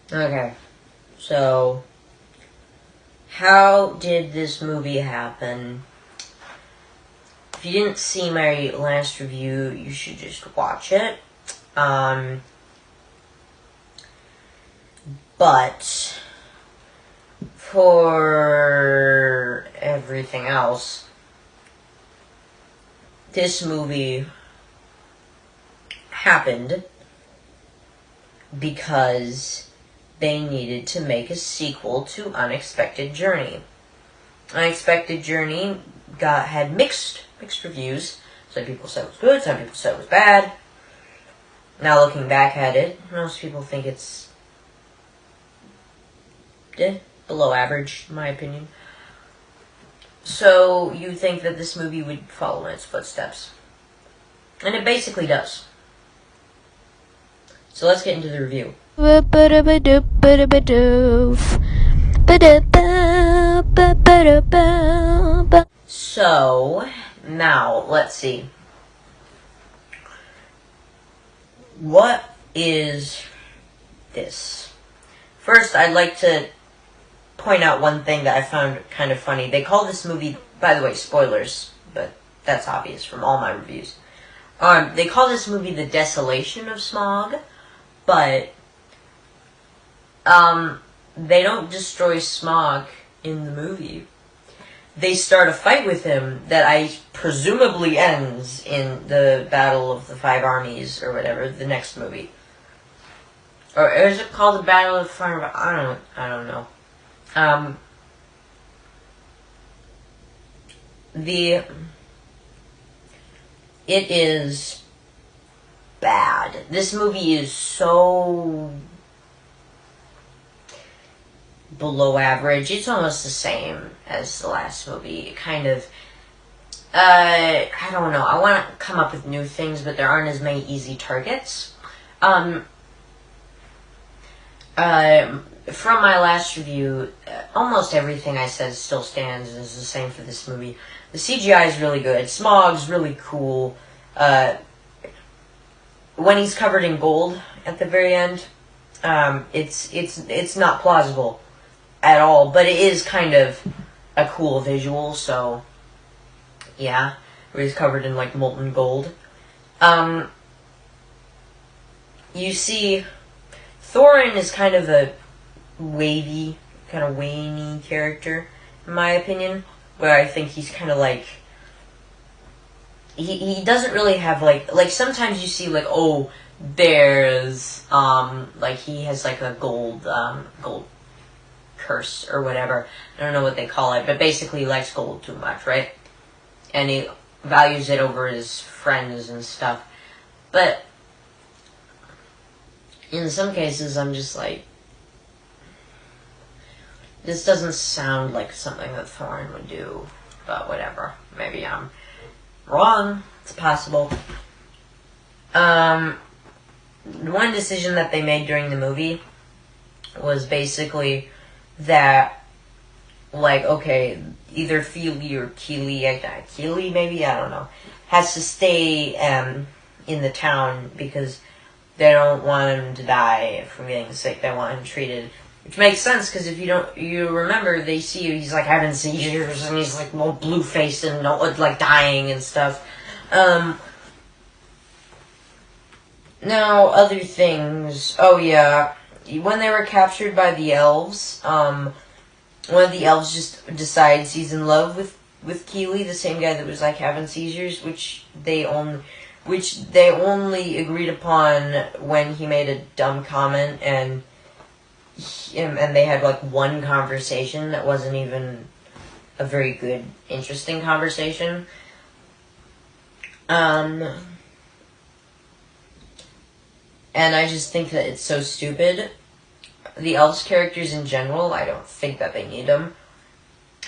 Okay, so how did this movie happen? If you didn't see my last review, you should just watch it. But for everything else, this movie happened because they needed to make a sequel to Unexpected Journey. Unexpected Journey had mixed reviews. Some people said it was good, some people said it was bad. Now looking back at it, most people think it's below average, in my opinion. So you think that this movie would follow in its footsteps. And it basically does. So let's get into the review. So, now, let's see. What is this? First, I'd like to point out one thing that I found kind of funny. They call this movie, by the way, spoilers, but that's obvious from all my reviews. They call this movie The Desolation of Smaug, but they don't destroy Smaug in the movie. They start a fight with him that presumably ends in the Battle of the Five Armies, or whatever, the next movie. Or is it called the Battle of the Five Armies? I don't know. It is bad. This movie is so below average. It's almost the same as the last movie. Kind of, I don't know. I want to come up with new things, but there aren't as many easy targets. From my last review, almost everything I said still stands and is the same for this movie. The CGI is really good. Smaug's really cool. When he's covered in gold at the very end, it's not plausible at all, but it is kind of a cool visual. So, yeah, where he's covered in like molten gold. You see, Thorin is kind of a wavy, kind of waney character, in my opinion, where I think he's kind of like, he doesn't really have like sometimes you see like, oh, there's, like he has like a gold curse or whatever. I don't know what they call it, but basically he likes gold too much, right? And he values it over his friends and stuff. But in some cases, I'm just like, this doesn't sound like something that Thorin would do, but whatever. Maybe I'm wrong. It's possible. One decision that they made during the movie was basically that, like, okay, either Feely or Keely maybe, I don't know, has to stay in the town because they don't want him to die from getting sick. They want him treated. Which makes sense, because if you remember, they see he's like having seizures, and he's like all blue-faced and like dying and stuff. Now, other things. Oh yeah, when they were captured by the elves, one of the elves just decides he's in love with Keely, the same guy that was like having seizures, which they only agreed upon when he made a dumb comment, and they had like one conversation that wasn't even a very good, interesting conversation. And I just think that it's so stupid. The elves characters in general, I don't think that they need them.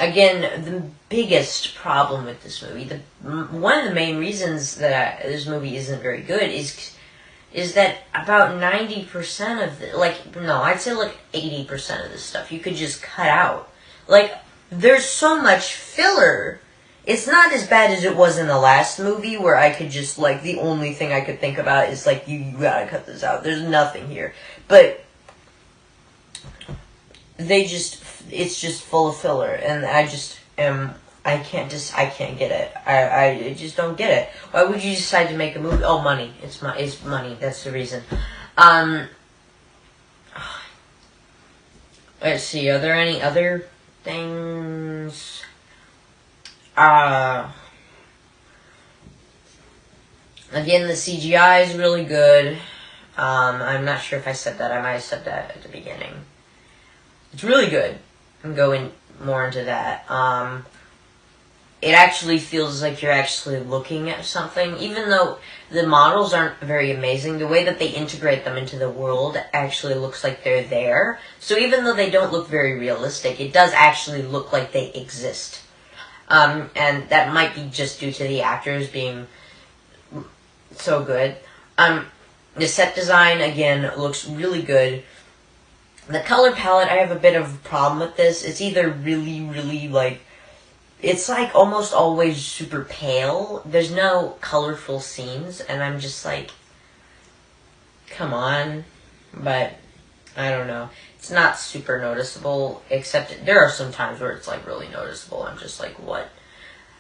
Again, the biggest problem with this movie, one of the main reasons that this movie isn't very good is that about 90% of I'd say like 80% of this stuff you could just cut out. Like, there's so much filler. It's not as bad as it was in the last movie, where I could just, like, the only thing I could think about is, like, you gotta cut this out. There's nothing here. But it's just full of filler, and I can't get it. I just don't get it. Why would you decide to make a movie? Oh, money. It's money. That's the reason. Let's see. Are there any other things? Again, the CGI is really good. I'm not sure if I said that. I might have said that at the beginning. It's really good. I'm going more into that. It actually feels like you're actually looking at something, even though the models aren't very amazing. The way that they integrate them into the world actually looks like they're there. So even though they don't look very realistic, it does actually look like they exist. And that might be just due to the actors being so good. The set design, again, looks really good. The color palette, I have a bit of a problem with this. It's either really, really, like, it's like almost always super pale. There's no colorful scenes, and I'm just like, come on. But, I don't know. It's not super noticeable, except there are some times where it's like really noticeable. I'm just like, what?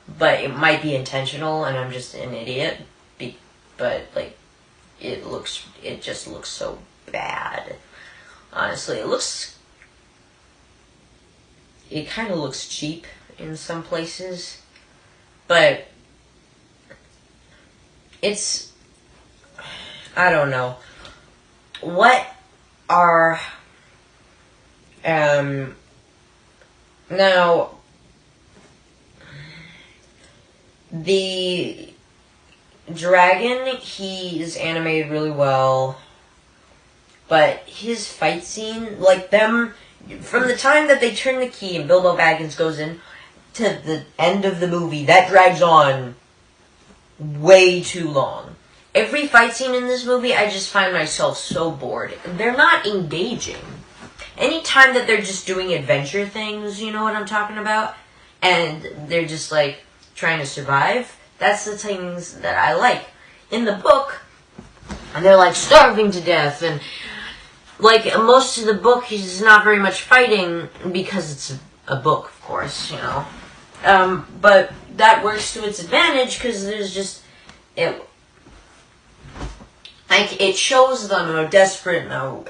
But it might be intentional, and I'm just an idiot. But, like, it just looks so bad. Honestly, it kind of looks cheap in some places, but it's, I don't know. What are, now, the dragon, he is animated really well, but his fight scene, like them, from the time that they turn the key and Bilbo Baggins goes in to the end of the movie, that drags on way too long. Every fight scene in this movie, I just find myself so bored. They're not engaging. Anytime that they're just doing adventure things, you know what I'm talking about? And they're just, like, trying to survive, that's the things that I like. In the book, they're, like, starving to death, and, like, most of the book is not very much fighting, because it's a book, of course, you know. But that works to its advantage, because there's just, it shows them how desperate and how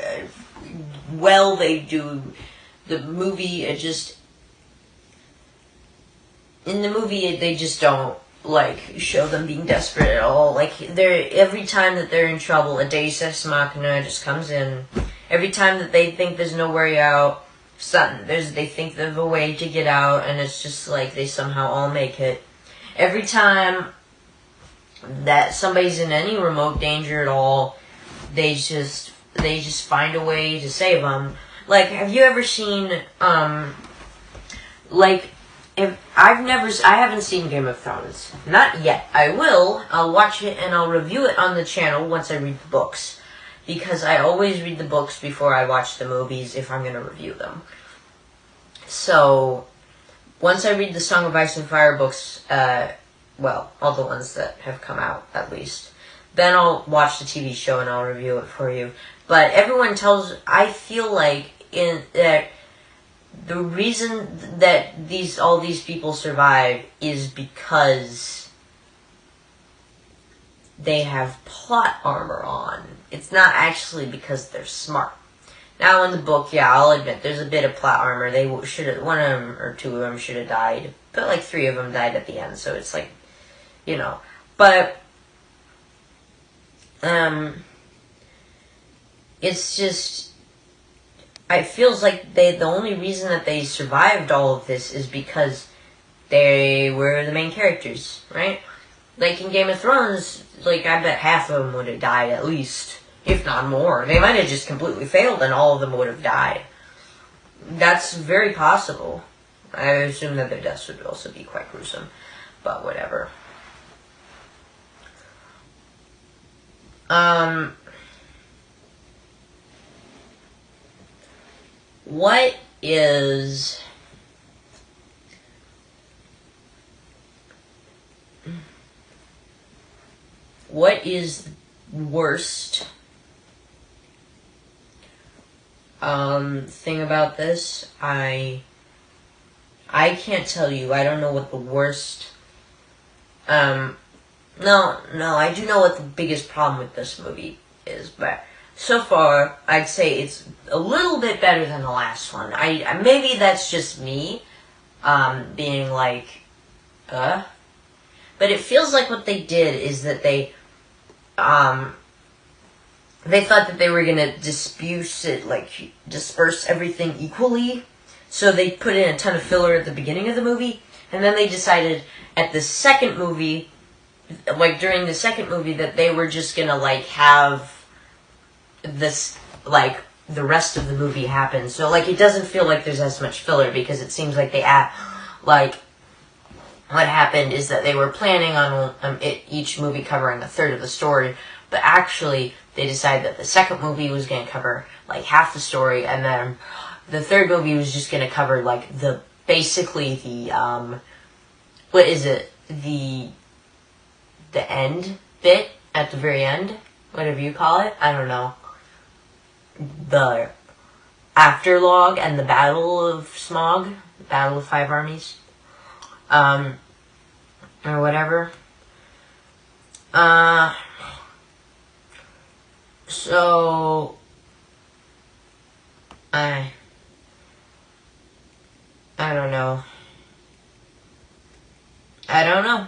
well they do the movie. In the movie, they just don't, like, show them being desperate at all. Like, every time that they're in trouble, a Deus Ex Machina just comes in. Every time that they think there's no way out, they think of a way to get out, and it's just like they somehow all make it. Every time that somebody's in any remote danger at all, they just find a way to save them. Like, have you ever seen, like, I haven't seen Game of Thrones. Not yet. I will. I'll watch it and I'll review it on the channel once I read the books. Because I always read the books before I watch the movies if I'm going to review them. So, once I read the Song of Ice and Fire books, well, all the ones that have come out, at least, then I'll watch the TV show and I'll review it for you. But everyone I feel like that the reason that all these people survive is because they have plot armor on. It's not actually because they're smart. Now in the book, yeah, I'll admit, there's a bit of plot armor. One of them or two of them should have died. But like 3 of them died at the end, so it's like, you know. But, it's just, it feels like the only reason that they survived all of this is because they were the main characters, right? Like in Game of Thrones, like I bet half of them would have died at least, if not more. They might have just completely failed and all of them would have died. That's very possible. I assume that their deaths would also be quite gruesome, but whatever. What is worst thing about this. I can't tell you. I don't know what the worst. No, I do know what the biggest problem with this movie is, but so far, I'd say it's a little bit better than the last one. Maybe that's just me, being like, but it feels like what they did is that they thought that they were gonna disperse everything equally, so they put in a ton of filler at the beginning of the movie, and then they decided at the second movie, during the second movie, that they were just gonna, have this, the rest of the movie happen. So, it doesn't feel like there's as much filler, because it seems like what happened is that they were planning on each movie covering a third of the story, but actually they decided that the second movie was going to cover half the story, and then the third movie was just going to cover the end bit at the very end, whatever you call it. I don't know. The afterlog and the Battle of Smaug, Battle of Five Armies. Or whatever. So, I don't know. I don't know.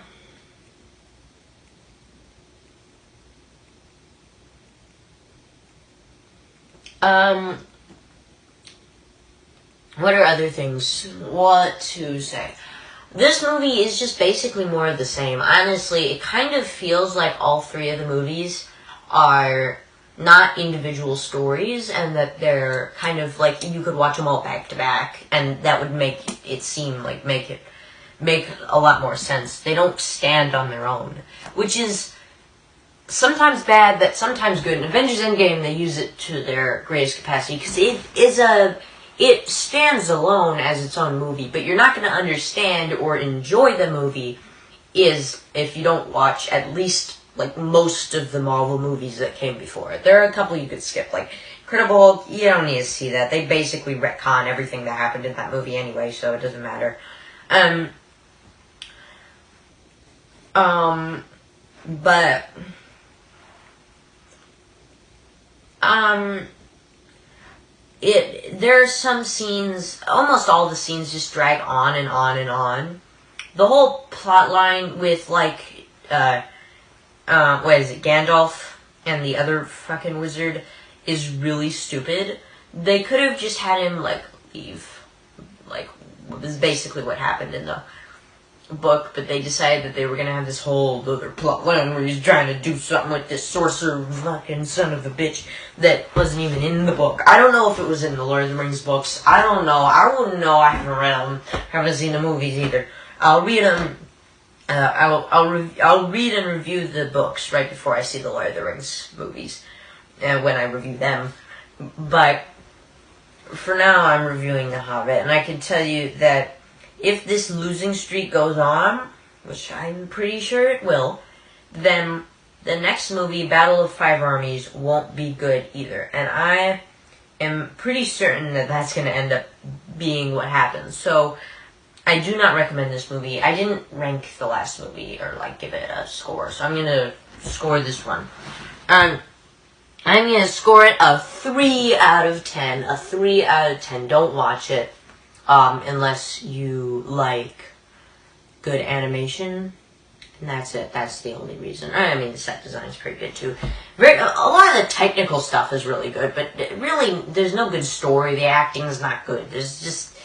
What are other things? What to say? This movie is just basically more of the same. Honestly, it kind of feels like all three of the movies are not individual stories, and that they're kind of you could watch them all back to back, and that would make it seem make a lot more sense. They don't stand on their own, which is sometimes bad, but sometimes good. In Avengers Endgame, they use it to their greatest capacity, because it stands alone as its own movie, but you're not going to understand or enjoy the movie if you don't watch at least most of the Marvel movies that came before it. There are a couple you could skip, Incredible Hulk. You don't need to see that. They basically retcon everything that happened in that movie anyway, so it doesn't matter. But there are some scenes, almost all the scenes just drag on and on and on. The whole plot line with Gandalf and the other fucking wizard is really stupid. They could have just had him leave. Is basically what happened in the book, but they decided that they were gonna have this whole other plot line where he's trying to do something with this sorcerer fucking son of a bitch that wasn't even in the book. I don't know if it was in the Lord of the Rings books. I don't know. I wouldn't know. I haven't read them. I haven't seen the movies either. I'll read them. I'll read and review the books right before I see the Lord of the Rings movies, when I review them. But for now, I'm reviewing The Hobbit, and I can tell you that if this losing streak goes on, which I'm pretty sure it will, then the next movie, Battle of Five Armies, won't be good either. And I am pretty certain that that's going to end up being what happens. So, I do not recommend this movie. I didn't rank the last movie or give it a score, so I'm going to score this one. I'm going to score it a 3 out of 10. A 3 out of 10. Don't watch it. Unless you like good animation, and that's it. That's the only reason. I mean, the set design is pretty good too. A lot of the technical stuff is really good, but really, there's no good story. The acting is not good. There's just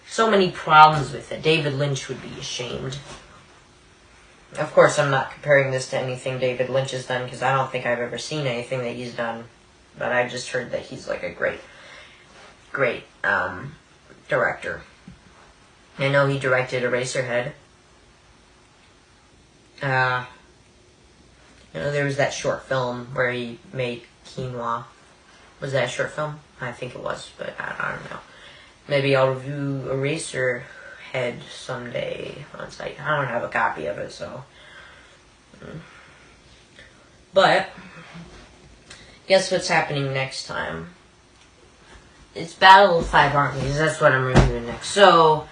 so many problems with it. David Lynch would be ashamed. Of course, I'm not comparing this to anything David Lynch has done, because I don't think I've ever seen anything that he's done. But I just heard that he's a great, director. I know he directed Eraserhead. There was that short film where he made quinoa. Was that a short film? I think it was, but I don't know. Maybe I'll review Eraserhead someday on site. I don't have a copy of it, so. But guess what's happening next time? it's Battle of Five Armies. That's what I'm reviewing next. So,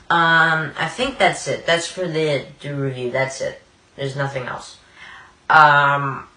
I think that's it. That's for the review. That's it. There's nothing else. Bye.